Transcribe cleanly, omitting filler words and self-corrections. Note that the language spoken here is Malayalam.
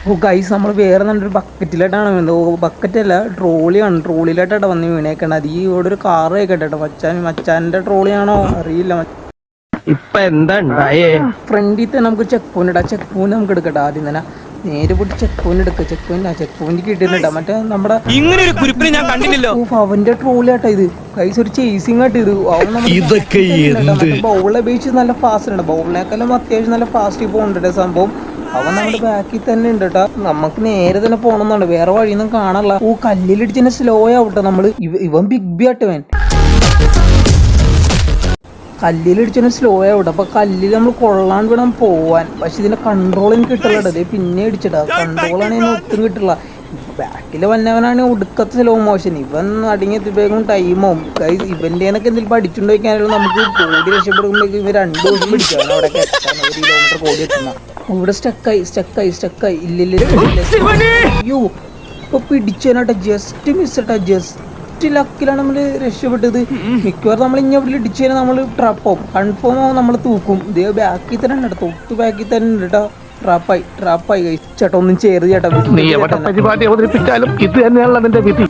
ഓ ഗൈസ് നമ്മൾ വേറെ നല്ലൊരു ബക്കറ്റിലായിട്ടാണ് വീണത്. ഓ ബക്കറ്റല്ല, ട്രോളിയാണ്. ട്രോളിയിലായിട്ടാണ് വന്ന് വീണേക്കണത്. അത് ഈ ഇവിടെ ഒരു കാറ് കേട്ടോ. മച്ചാൻ്റെ ട്രോളിയാണോ അറിയില്ല. ഇപ്പൊ എന്താ ഉണ്ടായേ? ഫ്രണ്ടിൽ തന്നെ നമുക്ക് ചെക്ക് പോയിന്റ് ഇടാം. ചെക്ക് പോയിന്റ് നമുക്ക് എടുക്കട്ടെ. ആദ്യം തന്നെ നേരെ പോയിട്ട് ചെക്ക് പോയിന്റ് എടുക്കുക. ചെക്ക് പോയിന്റ് കിട്ടിയിട്ടാ മറ്റേ നമ്മുടെ ഇങ്ങനെ ഒരു കുരിപ്പിനെ ഞാൻ കണ്ടില്ലല്ലോ. അവന്റെ ട്രോളി ആട്ടാ ഇത്. കൈസ് ഒരു ചേസിങ് ആയിട്ട് ഇത്. അവൻ ഇതൊക്കെ നമ്മുടെ ബൗളെ അപേക്ഷിച്ച് നല്ല ഫാസ്റ്റ് ഉണ്ട്. ബൗളിനേക്കാളും അത്യാവശ്യം നല്ല ഫാസ്റ്റ് പോകുന്നുണ്ട് സംഭവം. അവൻ നമ്മുടെ ബാക്കിൽ തന്നെ ഉണ്ട് കേട്ടാ. നമുക്ക് നേരെ തന്നെ പോകണമെന്നുണ്ട്, വേറെ വഴിയൊന്നും കാണാനുള്ള. ഓ കല്ലിലിടിച്ച് തന്നെ സ്ലോ ആവട്ടെ നമ്മള്. ഇവൻ ബിഗ് ബി ആട്ടവൻ കല്ലിലിടിച്ച് സ്ലോ ആവട്ടെ. അപ്പൊ കല്ലിൽ നമ്മൾ കൊള്ളാണ്ട് വേണം പോവാൻ. പക്ഷെ ഇതിന്റെ കൺട്രോൾ എനിക്ക് കിട്ടില്ല. പിന്നെ ഇടിച്ചിട്ടാ കൺട്രോളാണ് ഇതിന് ഒട്ടും കിട്ടില്ല. ബാക്കിൽ വന്നവനാണ് ഒടുക്കത്തെ സ്ലോ മോഷൻ. ഇവൻ അടങ്ങിയെത്തിയപ്പോഴേക്കും ടൈമാവും. ഇവന്റെ എന്തെങ്കിലും പഠിച്ചുകൊണ്ട് വയ്ക്കാനുള്ള നമുക്ക് കോടി രക്ഷപ്പെടുമ്പോഴേക്കും ഇവ 2 ദിവസം പിടിക്കും അവിടെ എത്താൻ. 1 കിലോമീറ്റർ കോടി എത്തുന്ന ഇവിടെ സ്റ്റക്കായി ഇല്ലില്ല. അയ്യോ ഇപ്പൊ പിടിച്ചേനാട്ടെ. ജസ്റ്റ് മിസ്സട്ടാ. ജസ്റ്റ് ലക്കിലാണ് നമ്മൾ രക്ഷപ്പെട്ടത്. മിക്കവാറും നമ്മൾ ഇനി അവിടെ ഇടിച്ചു കഴിഞ്ഞാൽ നമ്മൾ ട്രാപ്പാവും. കൺഫേം ആവും, നമ്മൾ തൂക്കും. ഇതേ ബാക്കിൽ തന്നെ ഉണ്ട്, തൊട്ട് ബാക്കിൽ തന്നെ ഉണ്ട് കേട്ടോ. ട്രാപ്പായി ചേട്ടാ. ഒന്നും ചേർന്ന് ചേട്ടാ. നീ എവിടെ പരിപാടി അവതരിപ്പിച്ചാലും ഇത് തന്നെയാണല്ലോ നിന്റെ വിധി.